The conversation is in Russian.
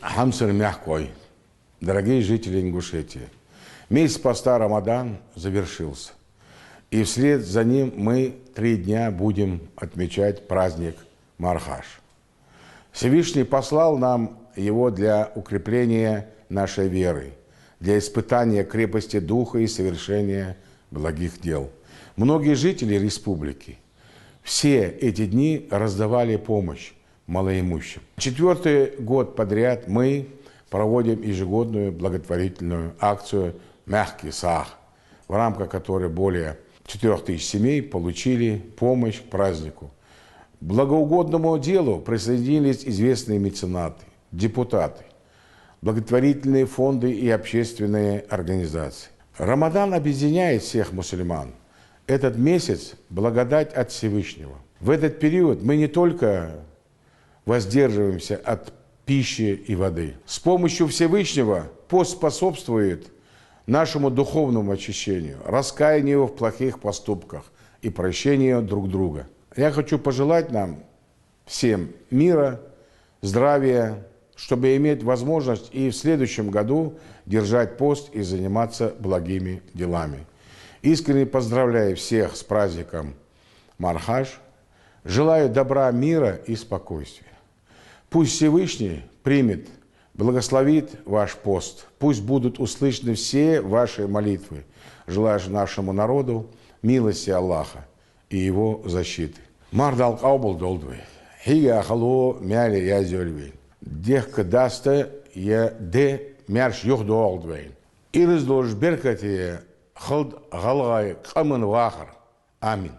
Хамсер мягкой. Дорогие жители Ингушетии, месяц поста Рамадан завершился. И вслед за ним мы 3 дня будем отмечать праздник Мархаш. Всевышний послал нам его для укрепления нашей веры, для испытания крепости духа и совершения благих дел. Многие жители республики все эти дни раздавали помощь малоимущим. 4-й год подряд мы проводим ежегодную благотворительную акцию «Мягкий сах», в рамках которой более 4000 семей получили помощь к празднику. К благоугодному делу присоединились известные меценаты, депутаты, благотворительные фонды и общественные организации. Рамадан объединяет всех мусульман. Этот месяц – благодать от Всевышнего. В этот период мы не только воздерживаемся от пищи и воды. С помощью Всевышнего пост способствует нашему духовному очищению, раскаянию в плохих поступках и прощению друг друга. Я хочу пожелать нам всем мира, здравия, чтобы иметь возможность и в следующем году держать пост и заниматься благими делами. Искренне поздравляю всех с праздником Мархаш. Желаю добра, мира и спокойствия. Пусть Всевышний примет, благословит ваш пост. Пусть будут услышаны все ваши молитвы. Желаю же нашему народу милости Аллаха и его защиты. Мардал каубл долдвей. Хига ахало мяли я зёльвей. Дех кадаста я де мярш юх долдвей. Ирыз долж беркати хылд галгай камын вахар. Амин.